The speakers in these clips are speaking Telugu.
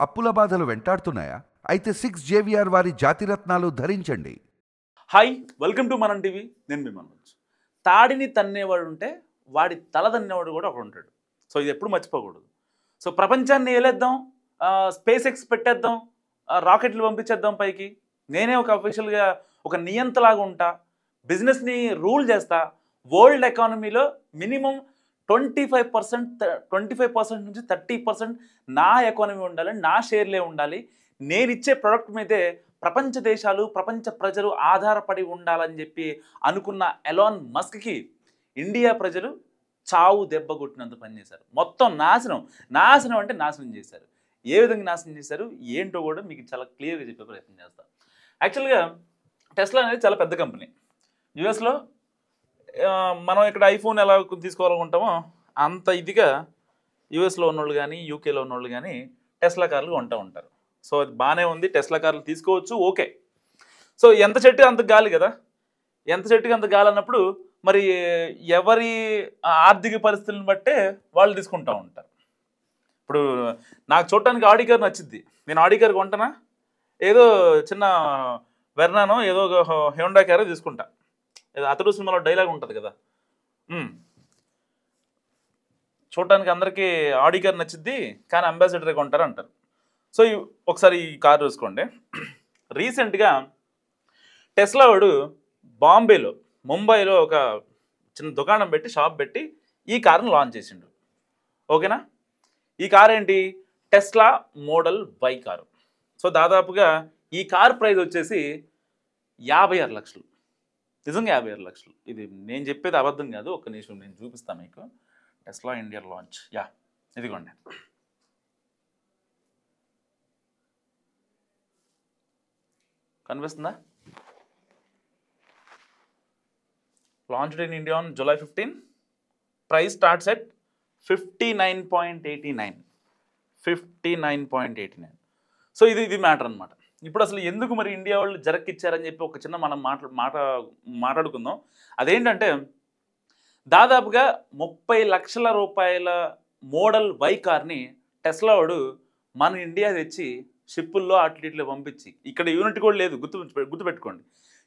అప్పుల బాధలు వెంటాడుతున్నాయా? అయితే 6 JVR వారి జాతిరత్నాలు ధరించండి. హాయ్, వెల్కమ్ టు మనం టీవీ. నేను మీ మనోజ్. తాడిని తన్నేవాడు ఉంటే వాడి తల తన్నేవాడు కూడా ఒకడు ఉంటాడు. సో ఇది ఎప్పుడు మర్చిపోకూడదు. సో ప్రపంచాన్ని ఏలేద్దాం, స్పేస్ ఎక్స్ పెట్టేద్దాం, రాకెట్లు పంపించేద్దాం పైకి, నేనే ఒక అఫీషియల్గా ఒక నియంతలాగా ఉంటా, బిజినెస్ని రూల్ చేస్తా, వరల్డ్ ఎకానమీలో మినిమం 25% నుంచి 30% నా ఎకానమీ ఉండాలి, నా షేర్లే ఉండాలి, నేను ఇచ్చే ప్రోడక్ట్ మీదే ప్రపంచ దేశాలు, ప్రపంచ ప్రజలు ఆధారపడి ఉండాలని చెప్పి అనుకున్న ఎలాన్ మస్క్కి ఇండియా ప్రజలు చావు దెబ్బ కొట్టినంత పనిచేశారు. మొత్తం నాశనం అంటే నాశనం చేశారు. ఏ విధంగా నాశనం చేశారు ఏంటో కూడా మీకు చాలా క్లియర్గా చెప్పే ప్రయత్నం చేస్తాను. యాక్చువల్గా టెస్లా అనేది చాలా పెద్ద కంపెనీ. యుఎస్లో మనం ఇక్కడ ఐఫోన్ ఎలా తీసుకోవాలనుకుంటామో అంత ఇదిగా యుఎస్లో ఉన్నోళ్ళు కానీ యూకేలో ఉన్నోళ్ళు కానీ టెస్లా కార్లు కొంటూ ఉంటారు. సో అది బాగానే ఉంది, టెస్లా కార్లు తీసుకోవచ్చు, ఓకే. సో ఎంత చెట్టు అంత గాలి కదా, ఎంత చెట్టుకి అంత గాలి అన్నప్పుడు మరి ఎవరి ఆర్థిక పరిస్థితులను బట్టే వాళ్ళు తీసుకుంటూ ఉంటారు. ఇప్పుడు నాకు చూడటానికి ఆడి కార్ నచ్చింది, నేను ఆడి కార్ కొంటానా, ఏదో చిన్న వెర్నానో ఏదో హోండా కారో తీసుకుంటా. ఏదో అతడు సినిమాలో డైలాగ్ ఉంటుంది కదా, చూడటానికి అందరికీ ఆడి కార్ నచ్చింది కానీ అంబాసిడర్ కొంటారు అంటారు. సో ఒకసారి ఈ కార్ చూసుకోండి. రీసెంట్గా టెస్లా వాడు ముంబైలో ఒక చిన్న దుకాణం పెట్టి, షాప్ పెట్టి ఈ కార్ను లాంచ్ చేసిండు. ఓకేనా? ఈ కార్ ఏంటి? Tesla model Y car. So దాదాపుగా ఈ కార్ ప్రైస్ వచ్చేసి 56 లక్షలు. నిజంగా 56 లక్షలు. ఇది నేను చెప్పేది అబద్ధం కాదు, ఒక్క నిమిషం నేను చూపిస్తాను మీకు. టెస్లా ఇండియా లాంచ్, ఇదిగోండి. కనిపిస్తుందా? Launched in India on July 15. Price starts at 59.89. 59.89. So ఇది మ్యాటర్ అనమాట. ఇప్పుడు అసలు ఎందుకు మరి ఇండియా వాళ్ళు జరక్కిచ్చారని చెప్పి ఒక చిన్న మనం మాట్లాడుకుందాం. అదేంటంటే దాదాపుగా 30 లక్షల రూపాయల మోడల్ Y కార్ని టెస్లా వాడు మన ఇండియా తెచ్చి షిప్పుల్లో అట్లీట్లో పంపించి, ఇక్కడ యూనిట్ కూడా లేదు, గుర్తుపెట్టుకోండి,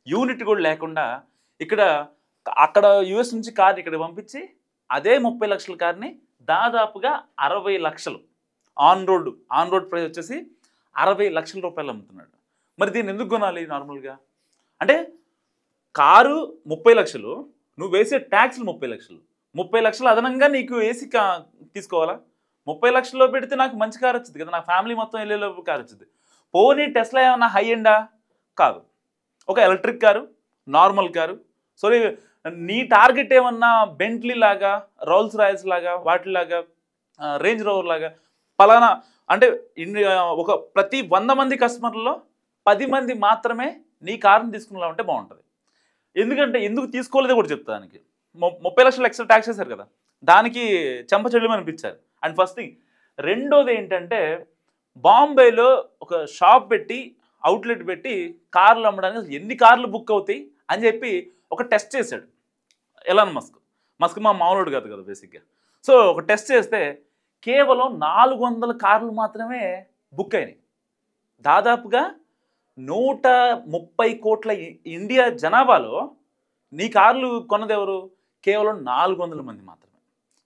యూనిట్ కూడా లేకుండా అక్కడ యుఎస్ నుంచి కార్ ఇక్కడ పంపించి అదే 30 లక్షల కార్ని దాదాపుగా 60 లక్షలు ఆన్ రోడ్ ప్రైస్ వచ్చేసి 60 లక్షల రూపాయలు అమ్ముతున్నాడు. మరి దీన్ని ఎందుకు కొనాలి? నార్మల్గా అంటే కారు 30 లక్షలు, నువ్వు వేసే ట్యాక్స్లు 30 లక్షలు, 30 లక్షలు అదనంగా నీకు ఏసీ తీసుకోవాలా? 30 లక్షల్లో పెడితే నాకు మంచి కార్ వచ్చింది కదా, నా ఫ్యామిలీ మొత్తం వెళ్ళేలోపు కార్ వచ్చింది. పోనీ టెస్లా ఏమన్నా హై ఎండా? కాదు, ఒక electric car, normal car. So నీ టార్గెట్ ఏమన్నా బెంట్లీ లాగా, రోల్స్ రాయల్స్ లాగా, వాటిలాగా, రేంజ్ రోవర్ లాగా పలానా అంటే ఒక ప్రతి 100 మంది కస్టమర్లలో 10 మంది మాత్రమే నీ కార్ని తీసుకునేలా ఉంటే బాగుంటుంది. ఎందుకు తీసుకోలేదో కూడా చెప్తా. దానికి 30 లక్షలు ఎక్స్ట్రా ట్యాక్స్ చేశారు కదా, దానికి చెంపచెళ్ళమని అనిపించారు. And first thing. రెండోది ఏంటంటే బాంబేలో ఒక షాప్ పెట్టి, అవుట్లెట్ పెట్టి కార్లు అమ్మడానికి ఎన్ని కార్లు బుక్ అవుతాయి అని చెప్పి ఒక టెస్ట్ చేశాడు ఎలాన్ మస్క్ మా మామూలుడు కాదు కదా బేసిక్గా. సో ఒక టెస్ట్ చేస్తే కేవలం 400 కార్లు మాత్రమే బుక్ అయినాయి. దాదాపుగా 130 కోట్ల ఇండియా జనాభాలో నీ కార్లు కొన్నది ఎవరు? కేవలం 400 మంది మాత్రమే.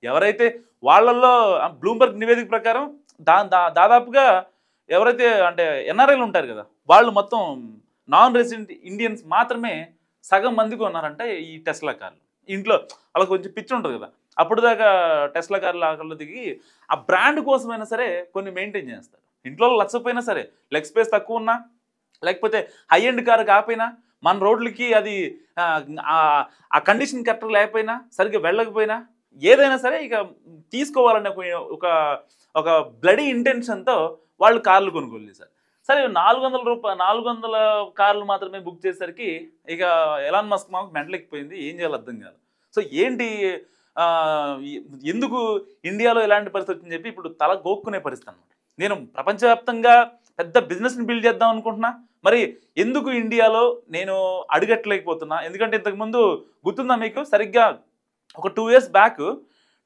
ఎవరైతే వాళ్ళల్లో బ్లూంబర్గ్ నివేదిక ప్రకారం దాదాపుగా ఎవరైతే అంటే ఎన్ఆర్ఐలు ఉంటారు కదా, వాళ్ళు మొత్తం నాన్ రెసిడెంట్ ఇండియన్స్ మాత్రమే సగం మందికి ఉన్నారంటే ఈ టెస్లా కార్లు. ఇంట్లో వాళ్ళకి కొంచెం పిచ్చి ఉంటుంది కదా, అప్పుడు దాకా టెస్లా కార్లు దిగి ఆ బ్రాండ్ కోసమైనా సరే కొన్ని మెయింటైన్ చేస్తారు. ఇంట్లో లచ్చకపోయినా సరే, లెగ్ స్పేస్ తక్కువ ఉన్నా, లేకపోతే హై ఎండ్ కారు కాకపోయినా, మన రోడ్లకి అది ఆ కండిషన్ కరెక్ట్ లేకపోయినా, సరిగ్గా వెళ్ళకపోయినా, ఏదైనా సరే ఇక తీసుకోవాలనే ఒక బ్లడీ ఇంటెన్షన్తో వాళ్ళు కార్లు కొనుగోలు చేశారు. సరే 400 కార్లు మాత్రమే బుక్ చేసేసరికి ఇక ఎలాన్ మస్క్ మాకు మెంటలెక్కిపోయింది, ఏం చేయాలో అర్థం కాదు. సో ఏంటి, ఎందుకు ఇండియాలో ఎలాంటి పరిస్థితి వచ్చిందని చెప్పి ఇప్పుడు తల గోక్కునే పరిస్థితి అనమాట. నేను ప్రపంచవ్యాప్తంగా పెద్ద బిజినెస్ని బిల్డ్ చేద్దాం అనుకుంటున్నా, మరి ఎందుకు ఇండియాలో నేను అడుగట్లేకపోతున్నా? ఎందుకంటే ఇంతకుముందు గుర్తుందా మీకు, సరిగ్గా ఒక 2 years బ్యాక్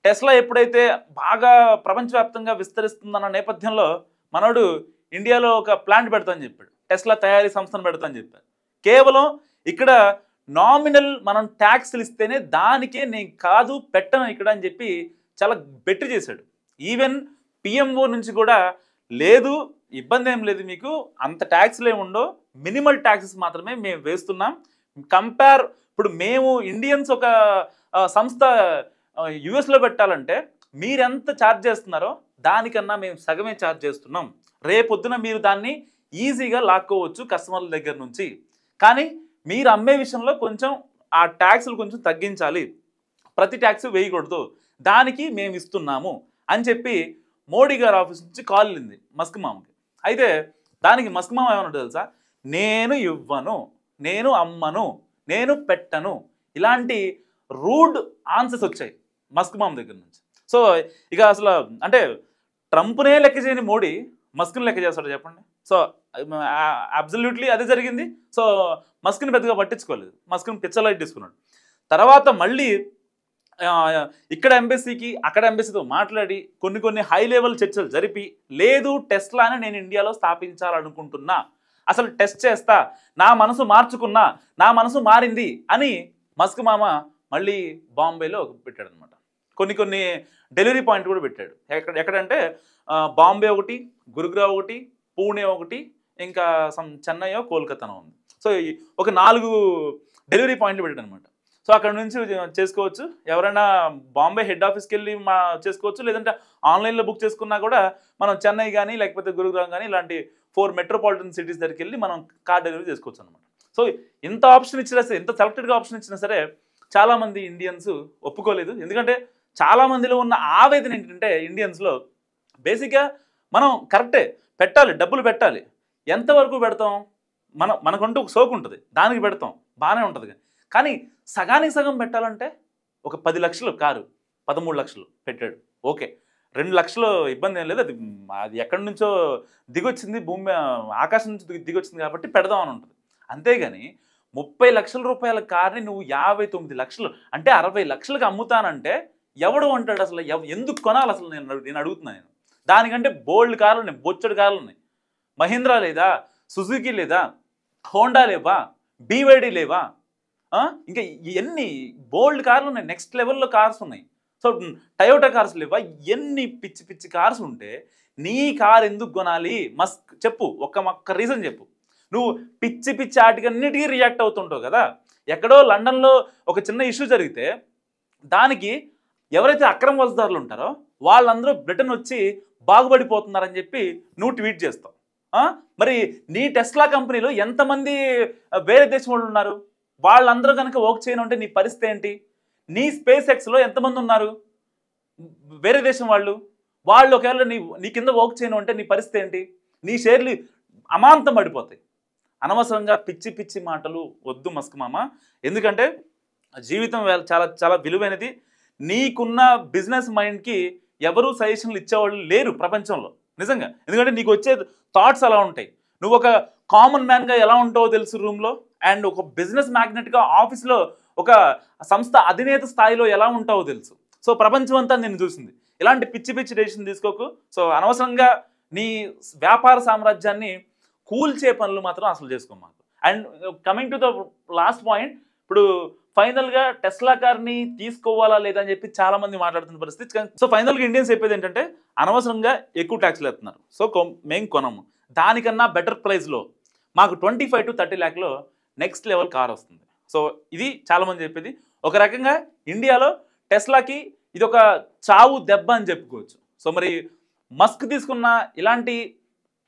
టెస్లా ఎప్పుడైతే బాగా ప్రపంచవ్యాప్తంగా విస్తరిస్తుందన్న నేపథ్యంలో మనోడు ఇండియాలో ఒక ప్లాంట్ పెడతామని చెప్పాడు, టెస్లా తయారీ సంస్థను పెడతామని చెప్పారు. కేవలం ఇక్కడ నామినల్ మనం ట్యాక్స్లు ఇస్తేనే దానికే నేను కాదు పెట్టను ఇక్కడ అని చెప్పి చాలా బెటర్ చేశాడు. ఈవెన్ పిఎంఓ నుంచి కూడా లేదు, ఇబ్బంది ఏం లేదు, మీకు అంత ట్యాక్స్లు ఏమి ఉండవు, మినిమల్ ట్యాక్సెస్ మాత్రమే మేము వేస్తున్నాం. కంపేర్ ఇప్పుడు మేము ఇండియన్స్ ఒక సంస్థ యుఎస్లో పెట్టాలంటే మీరు ఎంత ఛార్జ్ చేస్తున్నారో దానికన్నా మేము సగమే ఛార్జ్ చేస్తున్నాం. రేపొద్దున మీరు దాన్ని ఈజీగా లాక్కోవచ్చు కస్టమర్ల దగ్గర నుంచి. కానీ మీరు అమ్మే విషయంలో కొంచెం ఆ ట్యాక్స్లు కొంచెం తగ్గించాలి, ప్రతి ట్యాక్స్ వేయకూడదు, దానికి మేము ఇస్తున్నాము అని చెప్పి మోడీ గారి ఆఫీస్ నుంచి కాల్ వెళ్ళింది మస్క్ మామకి. అయితే దానికి మస్క్ మామ ఏమన్నా తెలుసా, నేను ఇవ్వను, నేను అమ్మను, నేను పెట్టను, ఇలాంటి రూడ్ ఆన్సర్స్ వచ్చాయి మస్క్ మామ దగ్గర నుంచి. సో ఇక అసలు అంటే ట్రంప్నే లెక్క చేయని మోడీ మస్క్ని లెక్క చేస్తాడు చెప్పండి. సో అబ్సల్యూట్లీ అదే జరిగింది. సో మస్క్ని పెద్దగా పట్టించుకోలేదు, మస్క్ని పిచ్చలైట్ తీసుకున్నాడు. తర్వాత మళ్ళీ ఇక్కడ ఎంబసీకి అక్కడ ఎంబసీతో మాట్లాడి కొన్ని హై లెవెల్ చర్చలు జరిపి, లేదు టెస్లాని నేను ఇండియాలో స్థాపించాలనుకుంటున్నా, అసలు టెస్ట్ చేస్తా, నా మనసు మార్చుకున్నా, నా మనసు మారింది అని మస్క్ మామ మళ్ళీ బాంబేలో పెట్టాడు అనమాట. కొన్ని డెలివరీ పాయింట్ కూడా పెట్టాడు. ఎక్కడంటే బాంబే ఒకటి, గురుగ్రామ్ ఒకటి, పూణే ఒకటి, ఇంకా చెన్నైయో కోల్కతానో ఉంది. సో ఒక 4 డెలివరీ పాయింట్లు పెట్టాడు అనమాట. సో అక్కడ నుంచి చేసుకోవచ్చు, ఎవరైనా బాంబే హెడ్ ఆఫీస్కి వెళ్ళి చేసుకోవచ్చు, లేదంటే ఆన్లైన్లో బుక్ చేసుకున్నా కూడా మనం చెన్నై కానీ లేకపోతే గురుగ్రామ్ కానీ ఇలాంటి 4 మెట్రోపాలిటన్ సిటీస్ దగ్గరికి వెళ్ళి మనం కార్ డెలివరీ చేసుకోవచ్చు అనమాట. సో ఇంత ఆప్షన్ ఇచ్చినా సరే, ఇంత సెలెక్టెడ్గా ఆప్షన్ ఇచ్చినా సరే చాలామంది ఇండియన్స్ ఒప్పుకోలేదు. ఎందుకంటే చాలామందిలో ఉన్న ఆవేదన ఏంటంటే ఇండియన్స్లో బేసిక్గా మనం కరెక్టే పెట్టాలి, డబ్బులు పెట్టాలి, ఎంతవరకు పెడతాం, మనకంటూ ఒక సోకు ఉంటుంది, దానికి పెడతాం, బాగానే ఉంటుంది. కానీ సగానికి సగం పెట్టాలంటే ఒక 10 లక్షలు కారు 13 లక్షలు పెట్టాడు, ఓకే, 2 లక్షలు ఇబ్బంది ఏం లేదు, అది ఎక్కడి నుంచో దిగొచ్చింది, భూమి ఆకాశం నుంచి దిగొచ్చింది కాబట్టి పెడదాం అని ఉంటుంది. అంతేగాని 30 లక్షల రూపాయల కార్ని నువ్వు 59 లక్షలు అంటే 60 లక్షలకు అమ్ముతానంటే ఎవడు అంటాడు అసలు? ఎందుకు కొనాలి అసలు? నేను అడుగుతున్నాను. దానికంటే బోల్డ్ కార్లు ఉన్నాయి, బొచ్చడు కార్లు ఉన్నాయి. మహీంద్రా లేదా, సుజుకి లేదా, హోండా లేవా, బీవైడి లేవా, ఇంకా ఎన్ని బోల్డ్ కార్లు ఉన్నాయి, నెక్స్ట్ లెవెల్లో కార్స్ ఉన్నాయి. సో టయోటా కార్స్ లేవా, ఎన్ని పిచ్చి పిచ్చి కార్స్ ఉంటే నీ కార్ ఎందుకు కొనాలి? మస్క్ చెప్పు, ఒక్క రీజన్ చెప్పు. నువ్వు పిచ్చి పిచ్చి ఆటికన్నిటికీ రియాక్ట్ అవుతుంటావు కదా. ఎక్కడో లండన్లో ఒక చిన్న ఇష్యూ జరిగితే దానికి ఎవరైతే అక్రమ వలసదారులు ఉంటారో వాళ్ళందరూ బ్రిటన్ వచ్చి బాగుపడిపోతున్నారని చెప్పి నువ్వు ట్వీట్ చేస్తావు. మరి నీ టెస్లా కంపెనీలో ఎంతమంది వేరే దేశం వాళ్ళు ఉన్నారు? వాళ్ళందరూ కనుక వర్క్ చేయను అంటే నీ పరిస్థితి ఏంటి? నీ స్పేస్ ఎక్స్లో ఎంతమంది ఉన్నారు వేరే దేశం వాళ్ళు? వాళ్ళు ఒకవేళ నీ కింద వర్క్ చేయను అంటే నీ పరిస్థితి ఏంటి? నీ షేర్లు అమాంతం పడిపోతాయి. అనవసరంగా పిచ్చి పిచ్చి మాటలు వద్దు మస్క్ మామ. ఎందుకంటే జీవితం చాలా చాలా విలువైనది. నీకున్న బిజినెస్ మైండ్కి ఎవరు సజెషన్లు ఇచ్చేవాళ్ళు లేరు ప్రపంచంలో నిజంగా. ఎందుకంటే నీకు వచ్చే థాట్స్ అలా ఉంటాయి. నువ్వు ఒక కామన్ మ్యాన్గా ఎలా ఉంటావో తెలుసు రూమ్లో, అండ్ ఒక బిజినెస్ మ్యాగ్నెట్గా ఆఫీస్లో ఒక సంస్థ అధినేత స్థాయిలో ఎలా ఉంటావో తెలుసు. సో ప్రపంచం అంతా నేను చూసింది. ఇలాంటి పిచ్చి పిచ్చి డెసిషన్ తీసుకోకు. సో అనవసరంగా నీ వ్యాపార సామ్రాజ్యాన్ని కూల్చే పనులు మాత్రం అసలు చేసుకోమాకు. And coming to the last point, ఇప్పుడు ఫైనల్గా టెస్లా కార్ని తీసుకోవాలా లేదా అని చెప్పి చాలామంది మాట్లాడుతున్న పరిస్థితి. సో ఫైనల్గా ఇండియన్స్ చెప్పేది ఏంటంటే అనవసరంగా ఎక్కువ ట్యాక్స్లు వేస్తున్నారు, సో మేము కొనము, దానికన్నా బెటర్ ప్రైస్లో మాకు 25 to 30 lakhలో నెక్స్ట్ లెవెల్ కార్ వస్తుంది. సో ఇది చాలామంది చెప్పేది. ఒక రకంగా ఇండియాలో టెస్లాకి ఇది ఒక చావు దెబ్బ అని చెప్పుకోవచ్చు. సో మరి మస్క్ తీసుకున్న ఇలాంటి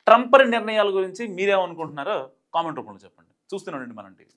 ట్రంపర్ నిర్ణయాల గురించి మీరేమనుకుంటున్నారో కామెంట్ రూపంలో చెప్పండి. చూస్తూనే ఉండండి మనం టీవీ.